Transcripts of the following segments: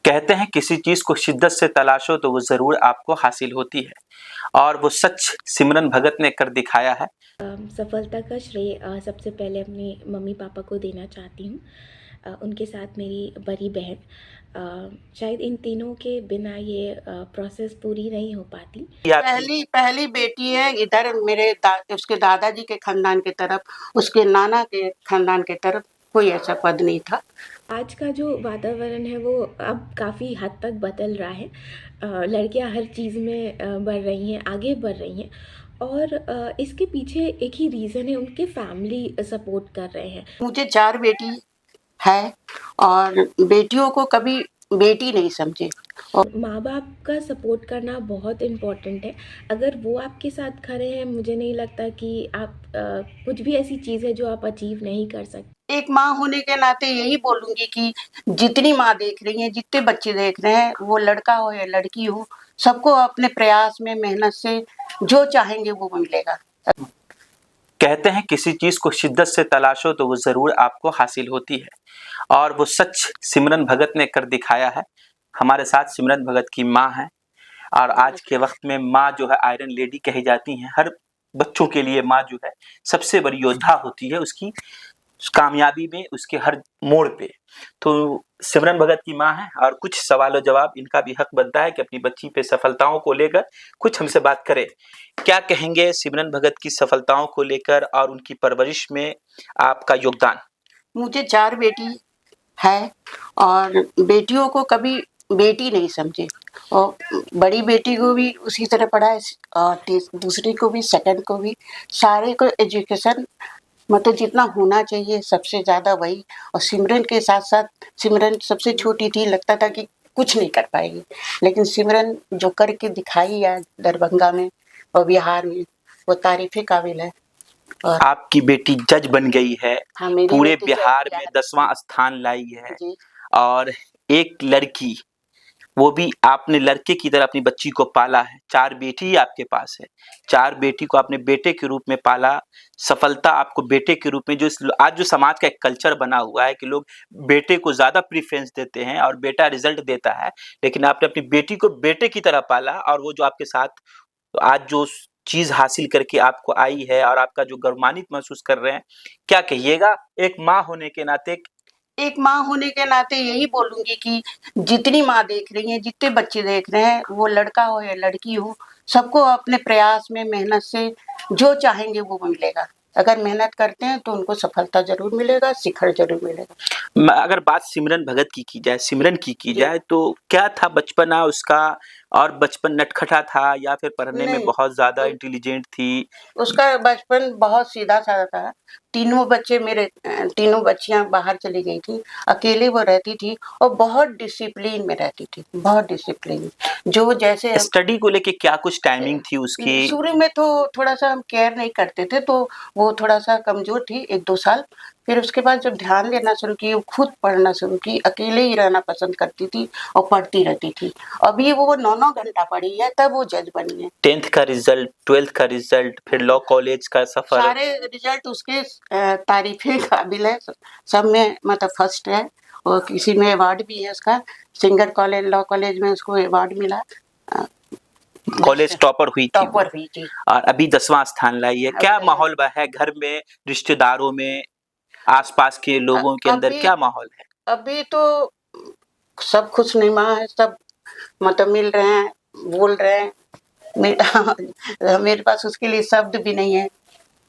कहते हैं किसी चीज को शिद्दत से तलाशो तो वो जरूर आपको हासिल होती है, और वो सच सिमरन भगत ने कर दिखाया है। सफलता का श्रेय सबसे पहले अपने मम्मी पापा को देना चाहती हूँ। उनके साथ मेरी बड़ी बहन। शायद इन तीनों के बिना ये प्रोसेस पूरी नहीं हो पाती। पहली पहली बेटी है इधर उसके दादाजी के खानदान की तरफ, उसके नाना के खानदान की तरफ कोई ऐसा पद नहीं था। आज का जो वातावरण है वो अब काफ़ी हद तक बदल रहा है। लड़कियां हर चीज़ में बढ़ रही हैं, आगे बढ़ रही हैं, और इसके पीछे एक ही रीज़न है, उनके फैमिली सपोर्ट कर रहे हैं। मुझे 4 बेटी है और बेटियों को कभी बेटी नहीं समझे। और माँ बाप का सपोर्ट करना बहुत इम्पोर्टेंट है। अगर वो आपके साथ खड़े हैं, मुझे नहीं लगता कि आप कुछ भी ऐसी चीज़ है जो आप अचीव नहीं कर सकते। एक माँ होने के नाते यही बोलूंगी कि जितनी माँ देख रही है, जितने बच्चे देख रहे हैं, वो लड़का हो या लड़की हो, सबको अपने प्रयास में मेहनत से जो चाहेंगे वो मिलेगा। कहते हैं किसी चीज को शिद्दत से तलाशो तो वो जरूर आपको हासिल होती है, और वो सच सिमरन भगत ने कर दिखाया है। हमारे साथ सिमरन भगत की माँ है, और आज के वक्त में माँ जो है आयरन लेडी कही जाती हैं। हर बच्चों के लिए माँ जो है सबसे बड़ी योद्धा होती है, उसकी कामयाबी में, उसके हर मोड़ पे। तो सिमरन भगत की माँ है, और कुछ सवाल जवाब इनका भी हक बनता है कि अपनी बच्ची पे सफलताओं को लेकर कुछ हमसे बात करें। क्या कहेंगे सिमरन भगत की सफलताओं को लेकर और उनकी परवरिश में आपका योगदान? मुझे 4 बेटी है और बेटियों को कभी बेटी नहीं समझे, और बड़ी बेटी को भी उसी तरह पढ़ाए और दूसरी को भी, सेकंड को भी, सारे को एजुकेशन मतलब जितना होना चाहिए सबसे ज़्यादा वही। और सिमरन के साथ-साथ, सिमरन सबसे छोटी थी, लगता था कि कुछ नहीं कर पाएगी, लेकिन सिमरन जो करके दिखाई है दरभंगा में और बिहार में, वो तारीफ़ काबिल है। और आपकी बेटी जज बन गई है, हाँ, मेरी पूरे बेटी बिहार में 10वां स्थान लाई है। जी। और एक लड़की, वो भी आपने लड़के की तरह अपनी बच्ची को पाला है। 4 बेटी ही आपके पास है, 4 बेटी को आपने बेटे के रूप में पाला। सफलता आपको बेटे के रूप में, जो आज जो समाज का एक कल्चर बना हुआ है कि लोग बेटे को ज़्यादा प्रेफ़रेंस देते हैं और बेटा रिज़ल्ट देता है, लेकिन आपने अपनी बेटी को बेटे की तरह पाला, और वो जो आपके साथ आज जो चीज़ हासिल करके आपको आई है और आपका जो गर्वान्वित महसूस कर रहे हैं, क्या कहिएगा एक माँ होने के नाते? एक माँ होने के नाते यही बोलूँगी कि जितनी माँ देख रही हैं, जितने बच्चे देख रहे हैं, वो लड़का हो या लड़की हो, सबको अपने प्रयास में मेहनत से जो चाहेंगे वो मिलेगा। अगर मेहनत करते हैं तो उनको सफलता ज़रूर मिलेगा, शिखर ज़रूर मिलेगा। अगर बात सिमरन भगत की जाए, सिमरन की जी। जाए, तो क्या था बचपना उसका? और बचपन नटखटा था या फिर पढ़ने में नहीं, बहुत ज़्यादा उ इंटेलिजेंट थी? उसका बचपन बहुत सीधा-साधा था। तीनों बच्चियाँ बाहर चली गई थीं, अकेले वो रहती थी और बहुत डिसिप्लिन में रहती थी, बहुत डिसिप्लिन। जो जैसे हम स्टडी को लेके क्या कुछ टाइमिंग थी उसकी? शुरू में तो थोड़ा-सा हम केयर नहीं करते थे, तो वो थोड़ा-सा कमज़ोर थी 1-2 साल। फिर उसके बाद जब ध्यान देना शुरू की, वो खुद पढ़ना शुरू की, अकेले ही रहना पसंद करती थी और पढ़ती रहती थी। अभी वो 9-9 घंटा पढ़ी है, तब वो जज बनी है। 10th का रिज़ल्ट, 12th का रिज़ल्ट, फिर लॉ कॉलेज का सफ़र। सारे रिज़ल्ट उसके तारीफ़े काबिल है। सब में मतलब फर्स्ट है, और किसी में अवार्ड भी है उसका। सिंगर कॉलेज, लॉ कॉलेज में उसको अवार्ड मिला। अ, कॉलेज टॉपर हुई थी वो, टॉपर हुई थी। और अभी 10वां स्थान लाई है। क्या माहौल है घर में, रिश्तेदारों में, आस-पास के लोगों के अंदर अभी क्या माहौल है? अभी तो सब खुशनुमा है, सब मतलब मिल रहे हैं, बोल रहे हैं। मेरे पास उसके लिए शब्द भी नहीं है।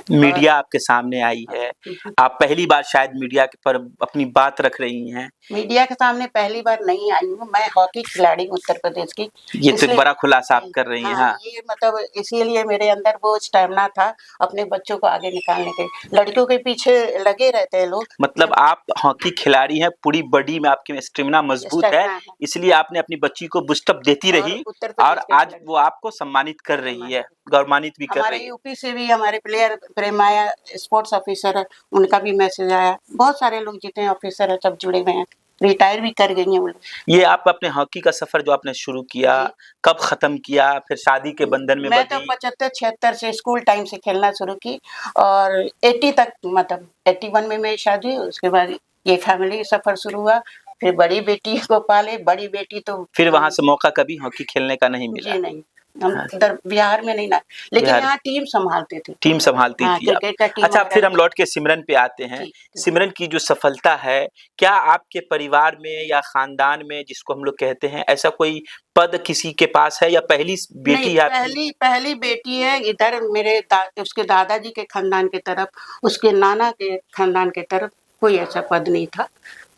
और मीडिया आपके सामने आई है, आप पहली बार शायद मीडिया के पर अपनी बात रख रही हैं। मीडिया के सामने पहली बार नहीं आई हूँ, मैं हॉकी खिलाड़ी हूँ उत्तर प्रदेश की। ये तो एक इसलिए बड़ा खुलासा आप कर रही हैं। हाँ, हाँ, ये मतलब इसीलिए मेरे अंदर वो स्टैमिना था अपने बच्चों को आगे निकालने के। लड़कियों के पीछे लगे रहते हैं लोग। मतलब आप हॉकी खिलाड़ी हैं, पूरी बॉडी में आपकी स्टेमिना मजबूत है, स्टैमिना है। इसलिए आपने अपनी बच्ची को बूस्ट अप देती और रही, उत्तर और प्रदेश के आज खिलाड़ी वो आपको सम्मानित कर रही है, गौरवान्वित भी कर हमारे रही है। यूपी से भी हमारे प्लेयर प्रेमाया स्पोर्ट्स ऑफिसर है, उनका भी मैसेज आया। बहुत सारे लोग जितने ऑफिसर हैं सब जुड़े हुए हैं, रिटायर भी कर गई हैं वो लोग। ये आप अपने हॉकी का सफर जो आपने शुरू किया, जी। कब खत्म किया, फिर शादी के बंधन में मैं तो बंधी? 75-76 से स्कूल टाइम से खेलना शुरू की, और 80 तक मतलब 81 में मेरी शादी हुई। उसके बाद ये फैमिली सफर शुरू हुआ, फिर बड़ी बेटी को पाले, बड़ी बेटी तो फिर वहाँ से मौका कभी हॉकी खेलने का नहीं मिला? जी नहीं, हम हाँ, इधर बिहार में नहीं ना, लेकिन बिहार यहाँ टीम संभालते थे। टीम संभालती हाँ, थी आप। क्रिकेट का टीम अच्छा, वगैरह फिर हम लौट के सिमरन पे आते हैं। जी, सिमरन की जो सफलता है, क्या आपके परिवार में या खानदान में, जिसको हम लोग कहते हैं, ऐसा कोई पद किसी के पास है या पहली नहीं, बेटी है आपकी? पहली पहली बेटी है इधर मेरे उसके दादाजी के खानदान की तरफ, उसके नाना के खानदान की तरफ कोई ऐसा पद नहीं था।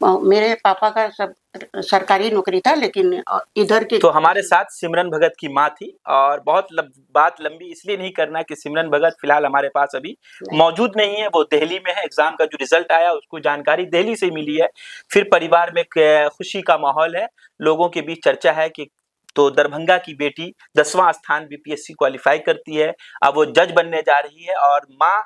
मेरे पापा का सब सरकारी नौकरी था, लेकिन इधर के तो हमारे साथ सिमरन भगत की माँ थी, और बहुत बात लंबी इसलिए नहीं करना कि सिमरन भगत फिलहाल हमारे पास अभी नहीं। मौजूद नहीं है, वो दिल्ली में है। एग्जाम का जो रिजल्ट आया उसको जानकारी दिल्ली से मिली है। फिर परिवार में खुशी का माहौल है, लोगों के बीच चर्चा है कि तो दरभंगा की बेटी 10वां स्थान बीपीएससी क्वालिफाई करती है, अब वो जज बनने जा रही है। और माँ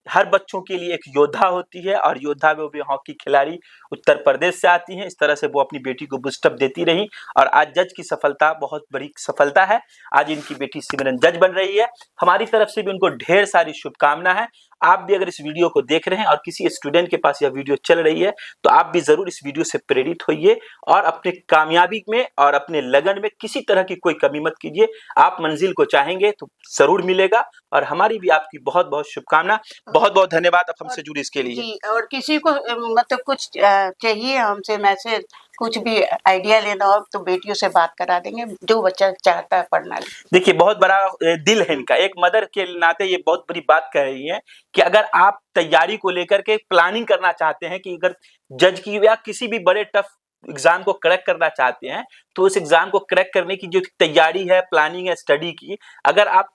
हर बच्चों के लिए एक योद्धा होती है, और योद्धा में भी हॉकी खिलाड़ी उत्तर प्रदेश से आती हैं। इस तरह से वो अपनी बेटी को बूस्टअप देती रही, और आज जज की सफलता बहुत बड़ी सफलता है। आज इनकी बेटी सिमरन जज बन रही है। हमारी तरफ से भी उनको ढेर सारी शुभकामना है। आप भी अगर इस वीडियो को देख रहे हैं और किसी स्टूडेंट के पास यह वीडियो चल रही है, तो आप भी जरूर इस वीडियो से प्रेरित होइए, और अपने कामयाबी में और अपने लगन में किसी तरह की कोई कमी मत कीजिए। आप मंजिल को चाहेंगे तो जरूर मिलेगा, और हमारी भी आपकी बहुत बहुत शुभकामना। बहुत बहुत धन्यवाद आप हमसे जुड़ी इसके लिए। जी, और किसी को मतलब कुछ चाहिए हमसे मैसेज, कुछ भी आइडिया लेना हो तो बेटियों से बात करा देंगे, जो बच्चा चाहता है पढ़ना। देखिए, बहुत बड़ा दिल है इनका। एक मदर के नाते ये बहुत बड़ी बात कह रही है कि अगर आप तैयारी को लेकर के प्लानिंग करना चाहते हैं, कि अगर जज की या किसी भी बड़े टफ एग्जाम को क्रैक करना चाहते हैं, तो उस एग्जाम को क्रैक करने की जो तैयारी है, प्लानिंग है, स्टडी की, अगर आप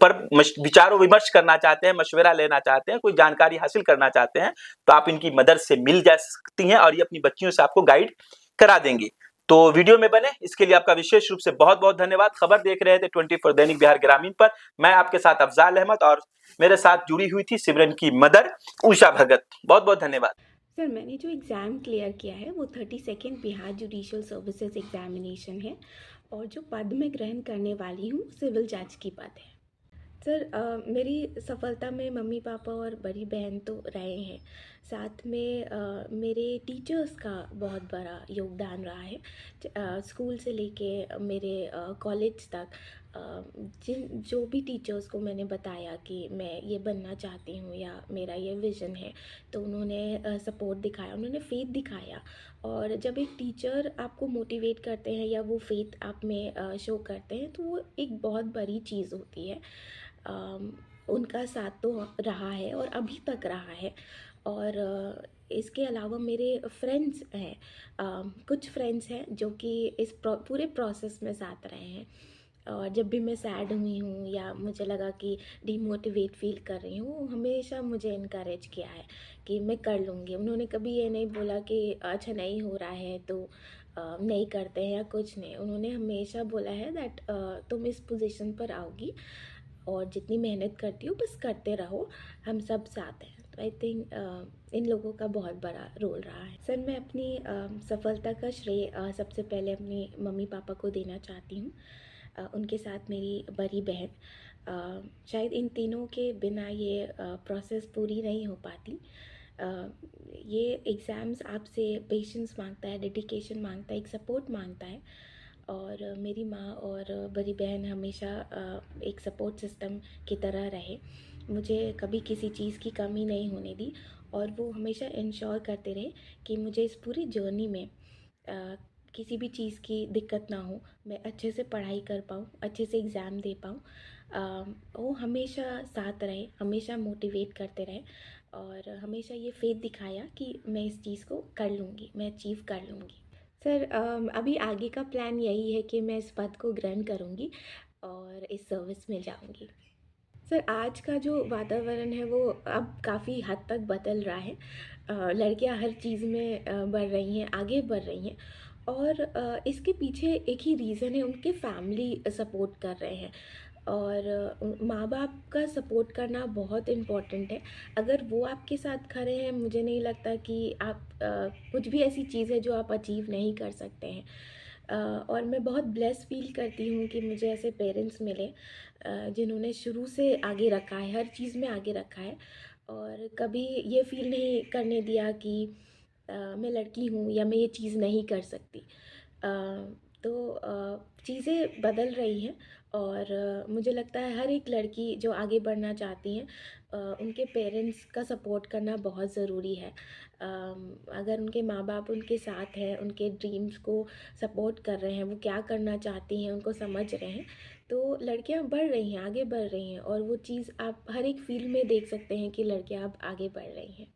पर विचारों विमर्श करना चाहते हैं, मशवरा लेना चाहते हैं, कोई जानकारी हासिल करना चाहते हैं, तो आप इनकी मदद से मिल जा सकती हैं, और ये अपनी बच्चियों से आपको गाइड करा देंगे। तो वीडियो में बने इसके लिए आपका विशेष रूप से बहुत बहुत धन्यवाद। खबर देख रहे थे 24 दैनिक बिहार ग्रामीण पर। मैं आपके साथ अफजाल अहमद, और मेरे साथ जुड़ी हुई थी सिमरन की मदर उषा भगत। बहुत बहुत धन्यवाद। सर, मैंने जो एग्ज़ाम क्लियर किया है वो 32nd Bihar judicial services examination है, और जो पद मैं ग्रहण करने वाली हूँ सिविल जज की पद है। सर, मेरी सफलता में मम्मी पापा और बड़ी बहन तो रहे हैं, साथ में मेरे टीचर्स का बहुत बड़ा योगदान रहा है। स्कूल से लेके मेरे कॉलेज तक, जो भी टीचर्स को मैंने बताया कि मैं ये बनना चाहती हूँ या मेरा ये विज़न है, तो उन्होंने सपोर्ट दिखाया, उन्होंने फेथ दिखाया। और जब एक टीचर आपको मोटिवेट करते हैं या वो फेथ आप में शो करते हैं, तो वो एक बहुत बड़ी चीज़ होती है। उनका साथ तो रहा है और अभी तक रहा है। और इसके अलावा मेरे फ्रेंड्स हैं, कुछ फ्रेंड्स हैं जो कि इस पूरे प्रोसेस में साथ रहे हैं। और जब भी मैं सैड हुई हूँ या मुझे लगा कि डिमोटिवेट फील कर रही हूँ, हमेशा मुझे इनकरेज किया है कि मैं कर लूँगी। उन्होंने कभी ये नहीं बोला कि अच्छा नहीं हो रहा है तो नहीं करते हैं या कुछ नहीं। उन्होंने हमेशा बोला है दैट तुम इस पोजीशन पर आओगी, और जितनी मेहनत करती हो बस करते रहो, हम सब साथ हैं। तो आई थिंक इन लोगों का बहुत बड़ा रोल रहा है। सर, मैं अपनी सफलता का श्रेय सबसे पहले अपनी मम्मी पापा को देना चाहती हूँ, उनके साथ मेरी बड़ी बहन। शायद इन तीनों के बिना ये प्रोसेस पूरी नहीं हो पाती। ये एग्ज़ाम्स आपसे पेशेंस मांगता है, डेडिकेशन मांगता है, एक सपोर्ट मांगता है। और मेरी माँ और बड़ी बहन हमेशा एक सपोर्ट सिस्टम की तरह रहे, मुझे कभी किसी चीज़ की कमी नहीं होने दी, और वो हमेशा इंश्योर करते रहे कि मुझे इस पूरी जर्नी में किसी भी चीज़ की दिक्कत ना हो, मैं अच्छे से पढ़ाई कर पाऊँ, अच्छे से एग्ज़ाम दे पाऊँ। वो हमेशा साथ रहे, हमेशा मोटिवेट करते रहे, और हमेशा ये फेथ दिखाया कि मैं इस चीज़ को कर लूँगी, मैं अचीव कर लूँगी। सर, अभी आगे का प्लान यही है कि मैं इस पद को ग्रहण करूँगी और इस सर्विस में जाऊँगी। सर, आज का जो वातावरण है वो अब काफ़ी हद तक बदल रहा है। लड़कियां हर चीज़ में बढ़ रही हैं, आगे बढ़ रही हैं, और इसके पीछे एक ही रीज़न है, उनके फैमिली सपोर्ट कर रहे हैं। और माँ बाप का सपोर्ट करना बहुत इम्पॉर्टेंट है। अगर वो आपके साथ खड़े हैं, मुझे नहीं लगता कि आप कुछ भी ऐसी चीज़ है जो आप अचीव नहीं कर सकते हैं। और मैं बहुत ब्लेस फील करती हूँ कि मुझे ऐसे पेरेंट्स मिले जिन्होंने शुरू से आगे रखा है, हर चीज़ में आगे रखा है, और कभी ये फील नहीं करने दिया कि मैं लड़की हूँ या मैं ये चीज़ नहीं कर सकती। तो चीज़ें बदल रही हैं और मुझे लगता है हर एक लड़की जो आगे बढ़ना चाहती हैं उनके पेरेंट्स का सपोर्ट करना बहुत ज़रूरी है। अगर उनके माँ बाप उनके साथ हैं, उनके ड्रीम्स को सपोर्ट कर रहे हैं, वो क्या करना चाहती हैं उनको समझ रहे हैं, तो लड़कियां बढ़ रही हैं, आगे बढ़ रही हैं और वो चीज़ आप हर एक फील्ड में देख सकते हैं कि लड़कियां अब आगे बढ़ रही हैं।